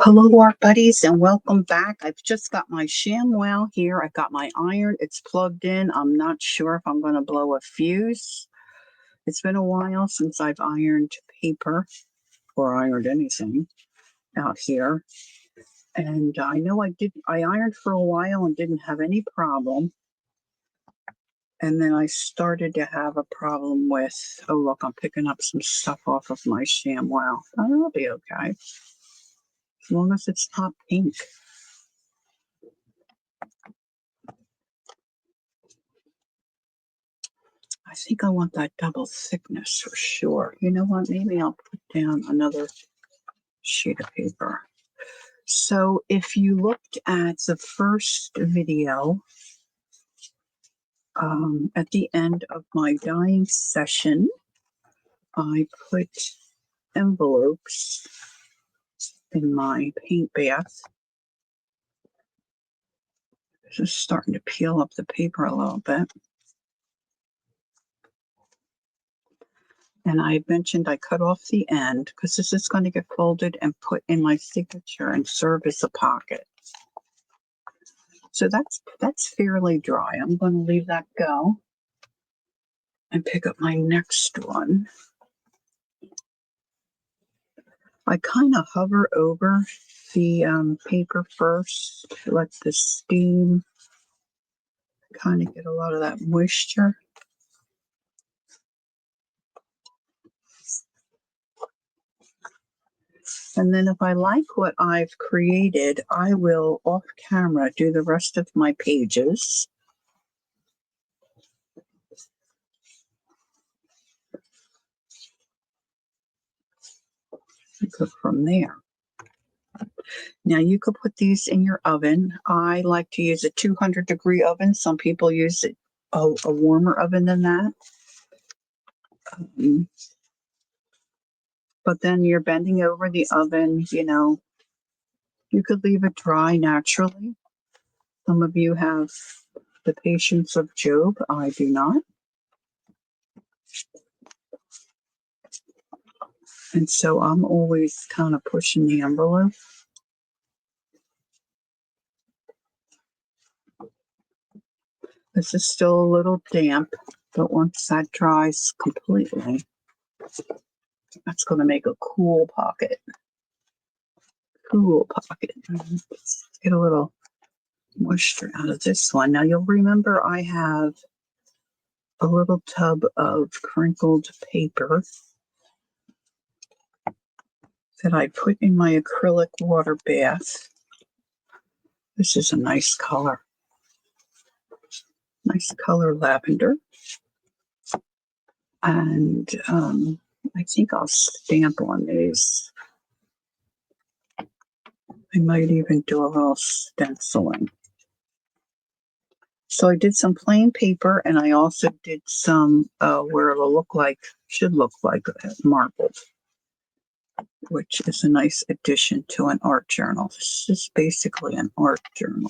Hello, art buddies, and welcome back. I've just got my ShamWow here. I've got my iron. It's plugged in. I'm not sure if I'm going to blow a fuse. It's been a while since I've ironed paper or ironed anything out here. And I know I ironed for a while and didn't have any problem. And then I started to have a problem with, oh, look, I'm picking up some stuff off of my ShamWow. Oh, that'll be okay. As long as it's not pink. I think I want that double thickness for sure. You know what? Maybe I'll put down another sheet of paper. So if you looked at the first video, at the end of my dyeing session, I put envelopes in my paint bath. This is starting to peel up the paper a little bit. And I mentioned I cut off the end because this is going to get folded and put in my signature and serve as a pocket. So that's fairly dry. I'm going to leave that go and pick up my next one. I kind of hover over the paper first, let the steam kind of get a lot of that moisture. And then if I like what I've created, I will off camera do the rest of my pages. Go from there. Now you could put these in your oven. I like to use a 200-degree oven. Some people use a warmer oven than that. But then you're bending over the oven, you could leave it dry naturally. Some of you have the patience of Job. I do not. And so I'm always kind of pushing the envelope. This is still a little damp, but once that dries completely, that's going to make a cool pocket. Cool pocket. Let's get a little moisture out of this one. Now you'll remember I have a little tub of crinkled paper that I put in my acrylic water bath. This is a nice color. Nice color lavender. And I think I'll stamp on these. I might even do a little stenciling. So I did some plain paper, and I also did some where it'll should look like marbled, which is a nice addition to an art journal. This is basically an art journal.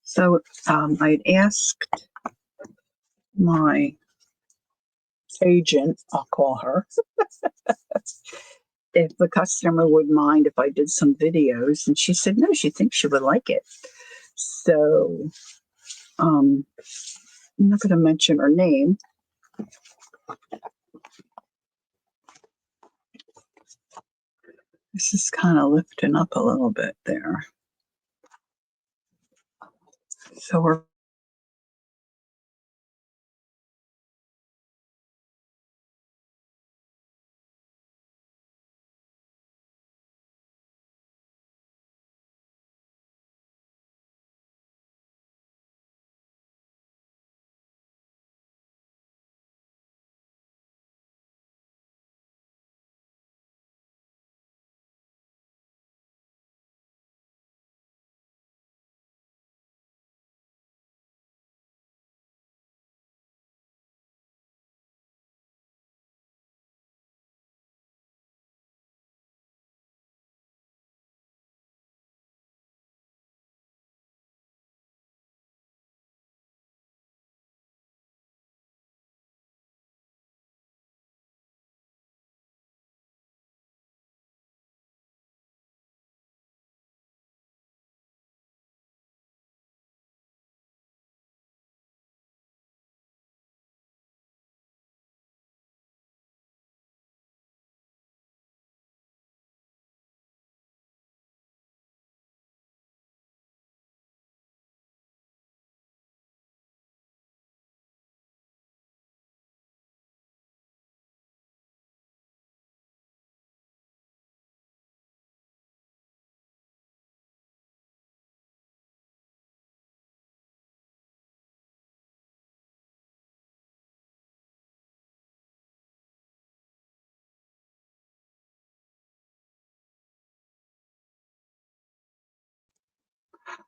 So I'd asked my agent, I'll call her, if the customer would mind if I did some videos. And she said, no, she thinks she would like it. So I'm not going to mention her name. This is kind of lifting up a little bit there. So we're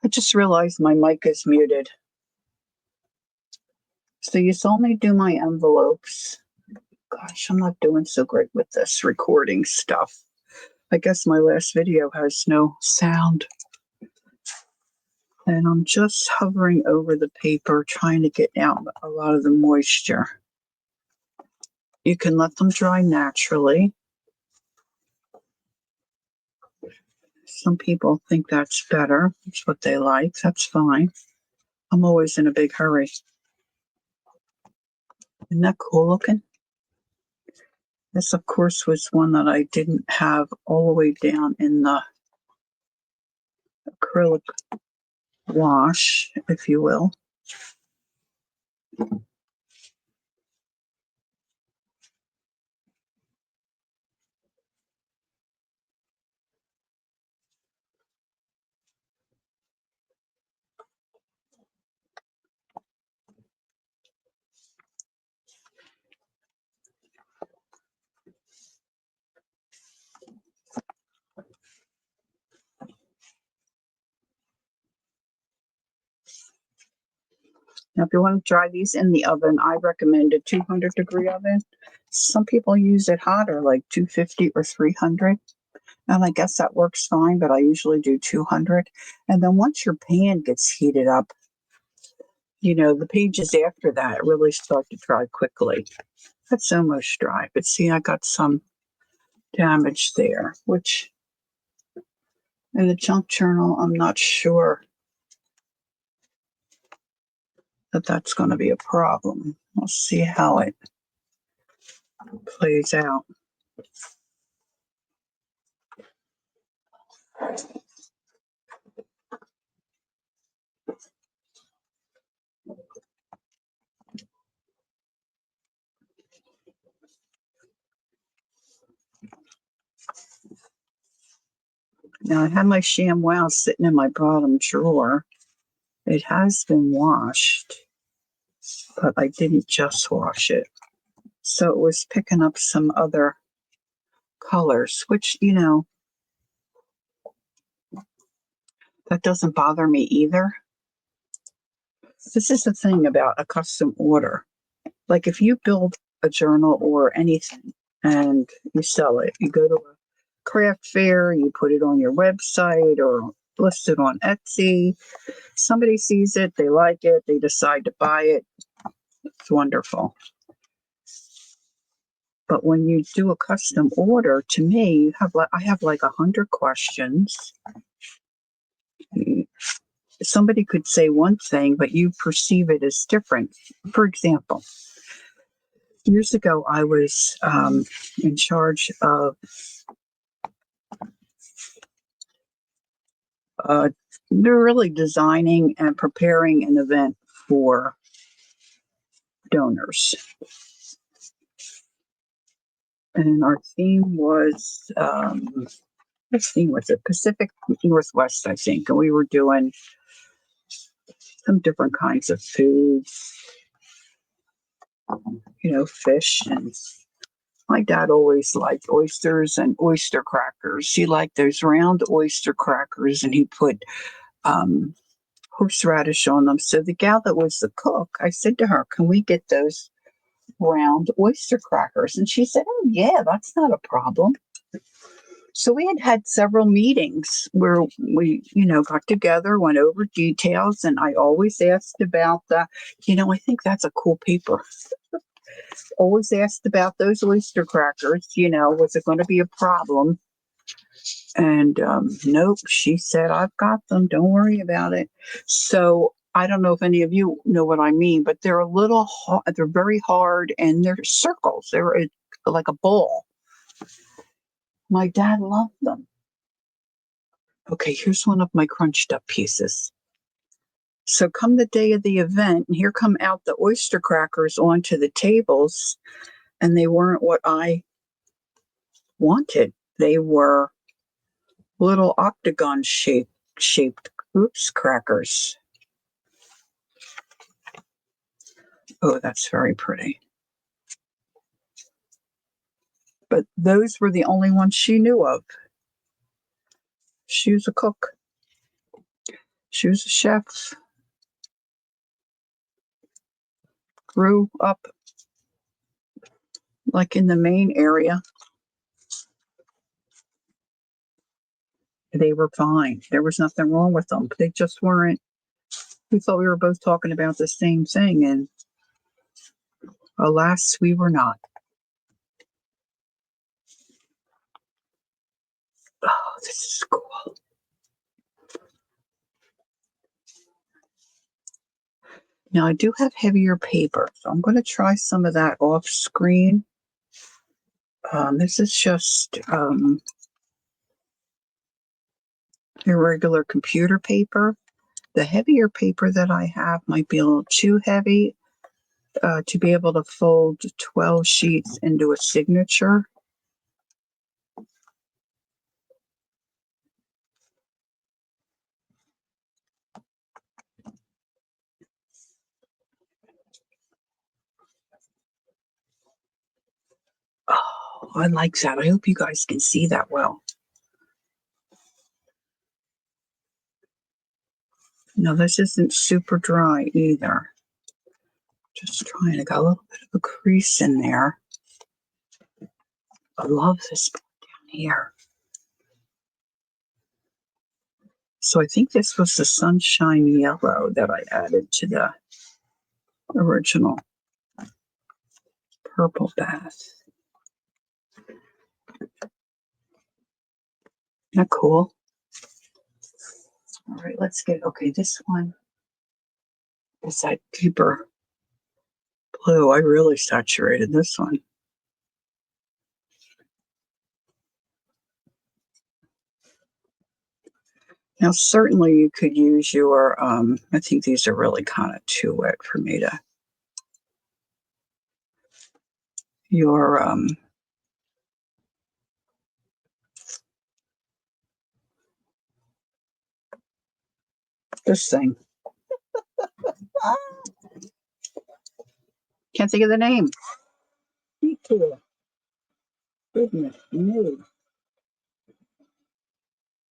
I just realized my mic is muted. So you saw me do my envelopes. Gosh, I'm not doing so great with this recording stuff. I guess my last video has no sound. And I'm just hovering over the paper, trying to get out a lot of the moisture. You can let them dry naturally. Some people think that's better. It's what they like. That's fine. I'm always in a big hurry. Isn't that cool looking? This, of course, was one that I didn't have all the way down in the acrylic wash, if you will. Now, if you want to dry these in the oven, I recommend a 200-degree oven. Some people use it hotter, like 250 or 300. And I guess that works fine, but I usually do 200. And then once your pan gets heated up, the pages after that really start to dry quickly. That's almost dry. But see, I got some damage there, which in the junk journal, I'm not sure that that's going to be a problem. We'll see how it plays out. Now, I have my ShamWow sitting in my bottom drawer. It has been washed, but I didn't just wash it. So it was picking up some other colors, which, that doesn't bother me either. This is the thing about a custom order. Like if you build a journal or anything and you sell it, you go to a craft fair, you put it on your website or list it on Etsy. Somebody sees it, they like it, they decide to buy it. It's wonderful. But when you do a custom order, to me, I have like 100 questions. Somebody could say one thing, but you perceive it as different. For example, years ago, I was in charge of really designing and preparing an event for donors. And our theme was, what theme was it? Pacific Northwest, I think. And we were doing some different kinds of foods, fish. And my dad always liked oysters and oyster crackers. He liked those round oyster crackers, and he put horseradish on them. So the gal that was the cook, I said to her, "Can we get those round oyster crackers?" And she said, "Oh, yeah, that's not a problem." So we had several meetings where we, got together, went over details, and I always asked about I think that's a cool paper. Always asked about those oyster crackers, was it going to be a problem? And nope, she said, "I've got them. Don't worry about it." So I don't know if any of you know what I mean, but they're they're very hard, and they're circles. They're like a ball. My dad loved them. Okay, here's one of my crunched up pieces. So come the day of the event, and here come out the oyster crackers onto the tables, and they weren't what I wanted. They were little octagon shaped crackers. Oh, that's very pretty. But those were the only ones she knew of. She was a cook. She was a chef. Grew up like in the Maine area. They were fine. There was nothing wrong with them. They just weren't. We thought we were both talking about the same thing, and alas, we were not. Oh, this is cool. Now, I do have heavier paper, so I'm going to try some of that off screen. This is just irregular computer paper. The heavier paper that I have might be a little too heavy to be able to fold 12 sheets into a signature. Oh, I like that. I hope you guys can see that well. No, this isn't super dry either. Just trying to get a little bit of a crease in there. I love this down here. So I think this was the sunshine yellow that I added to the original purple bath. Isn't that cool? All right, let's get, okay, this one is that deeper blue. I really saturated this one. Now, certainly you could use your, I think these are really kind of too wet for me to, your, this thing. Can't think of the name. Heat tool. Goodness me.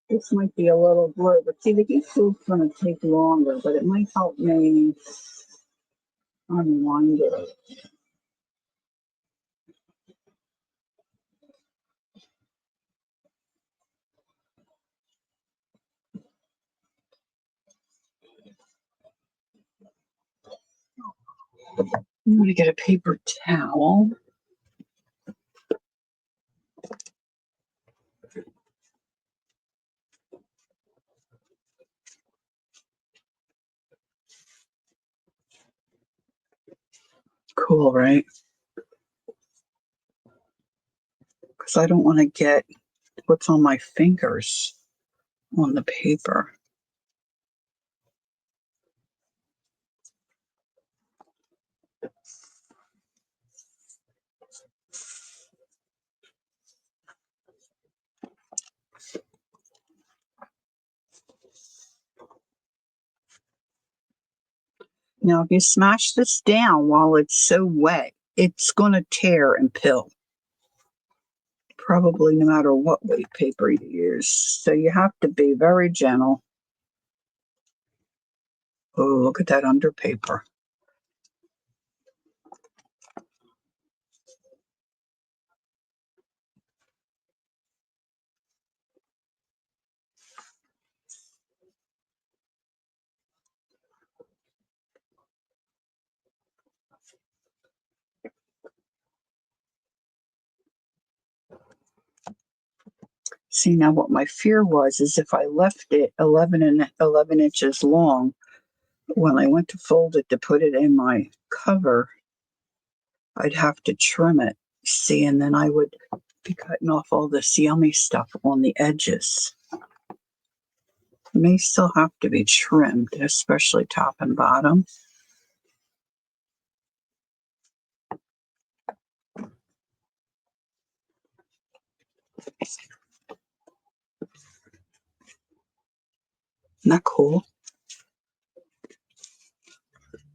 This might be a little blurry, but see, the heat tool's going to take longer, but it might help me unwind it. I'm going to get a paper towel. Cool, right? Because I don't want to get what's on my fingers on the paper. Now, if you smash this down while it's so wet, it's going to tear and pill. Probably no matter what weight paper you use. So you have to be very gentle. Oh, look at that under paper. See, now what my fear was is if I left it 11 inches long, when I went to fold it to put it in my cover, I'd have to trim it. See, and then I would be cutting off all this yummy stuff on the edges. It may still have to be trimmed, especially top and bottom. Isn't that cool?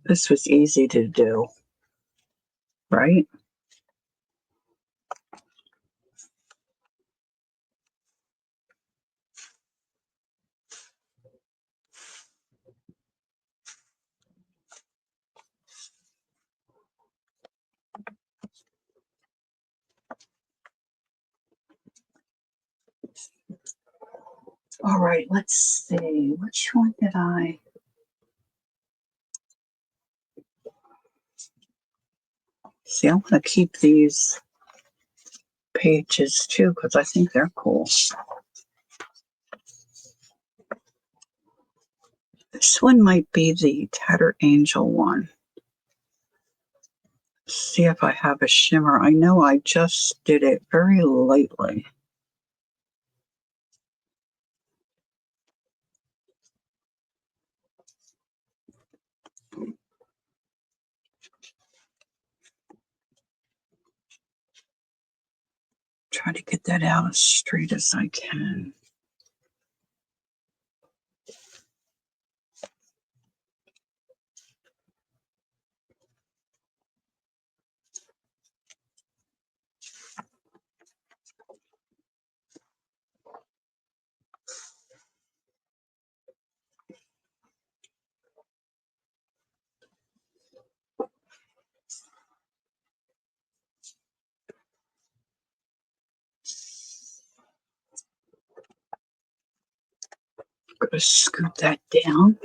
This was easy to do, right? All right, let's see. Which one did I? See, I want to keep these pages too because I think they're cool. This one might be the Tattered Angel one. See if I have a shimmer. I know I just did it very lightly. Try to get that out as straight as I can. I'm going to scoot that down.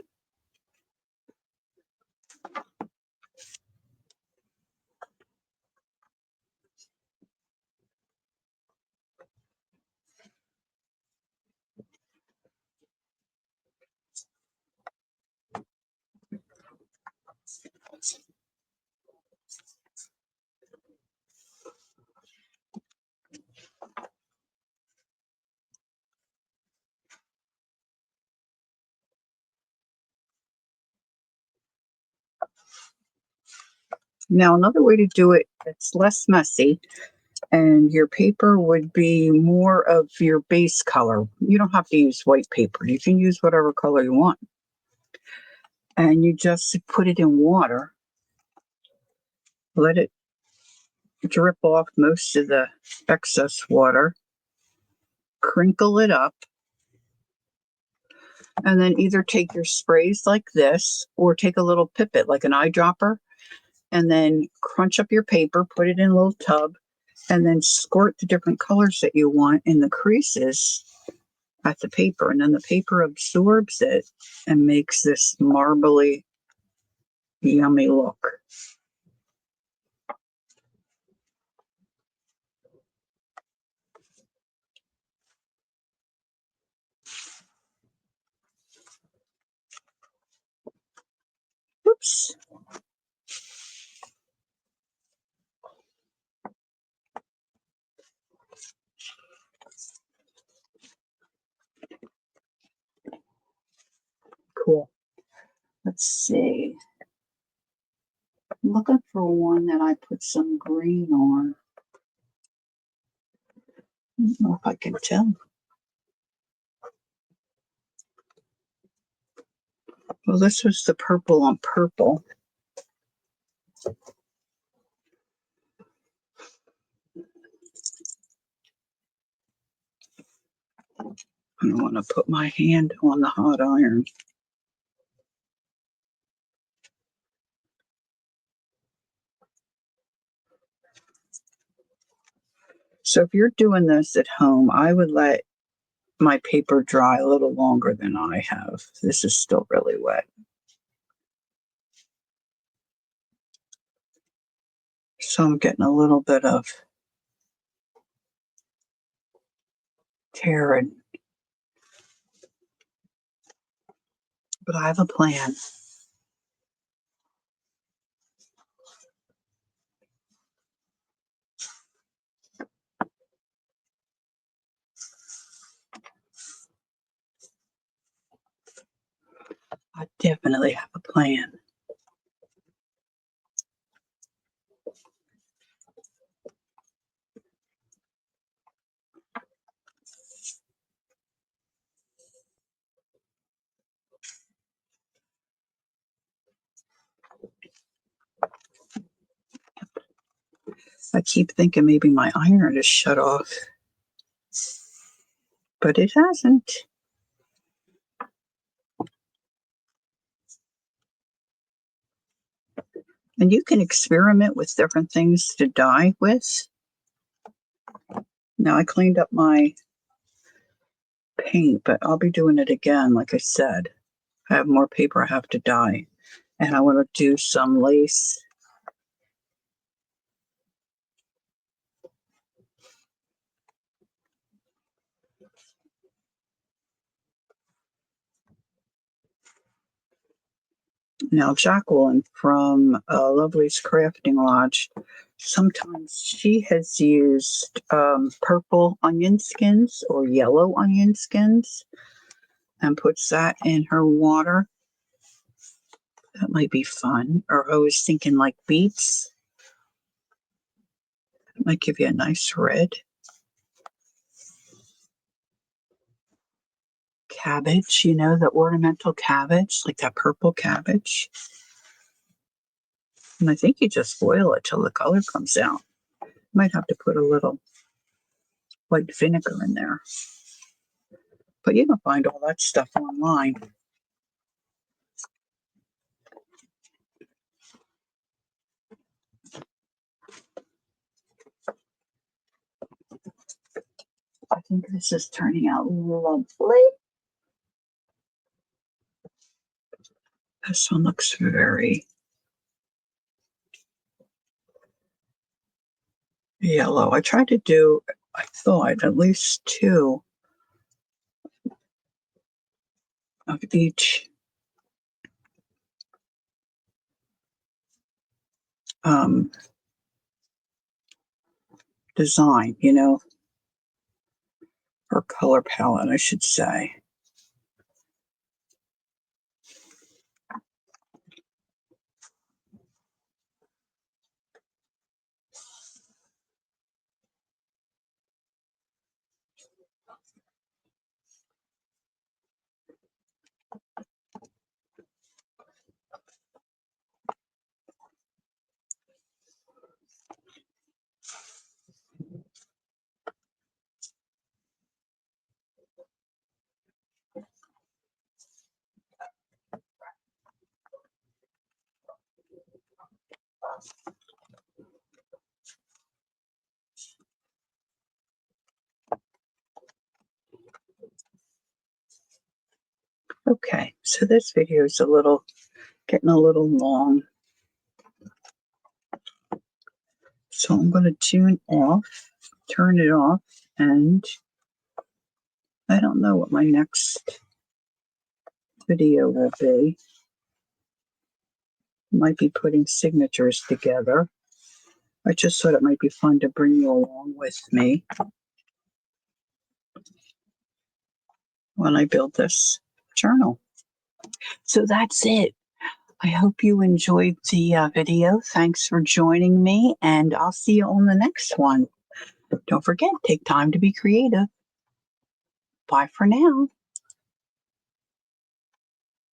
Now, another way to do it that's less messy and your paper would be more of your base color. You don't have to use white paper. You can use whatever color you want. And you just put it in water. Let it drip off most of the excess water. Crinkle it up. And then either take your sprays like this or take a little pipette like an eyedropper and then crunch up your paper, put it in a little tub, and then squirt the different colors that you want in the creases at the paper. And then the paper absorbs it and makes this marbly, yummy look. Oops. Cool. Let's see. I'm looking for one that I put some green on. I don't know if I can tell. Well, this was the purple on purple. I don't want to put my hand on the hot iron. So if you're doing this at home, I would let my paper dry a little longer than I have. This is still really wet. So I'm getting a little bit of tearing. But I have a plan. I definitely have a plan. I keep thinking maybe my iron is shut off, but it hasn't. And you can experiment with different things to dye with. Now I cleaned up my paint, but I'll be doing it again. Like I said, I have more paper I have to dye, and I want to do some lace. Now, Jacqueline from Lovely's Crafting Lodge, sometimes she has used purple onion skins or yellow onion skins and puts that in her water. That might be fun. Or I was thinking like beets. It might give you a nice red. Cabbage, you know, the ornamental cabbage, like that purple cabbage. And I think you just boil it till the color comes out. Might have to put a little white vinegar in there. But you can find all that stuff online. I think this is turning out lovely. This one looks very yellow. I tried to do, I thought, at least 2 of each design, you know, or color palette, I should say. Okay, so this video is getting a little long. So I'm going to turn it off, and I don't know what my next video will be. Might be putting signatures together. I just thought it might be fun to bring you along with me when I build this journal. So that's it. I hope you enjoyed the video. Thanks for joining me, and I'll see you on the next one. Don't forget, take time to be creative. Bye for now.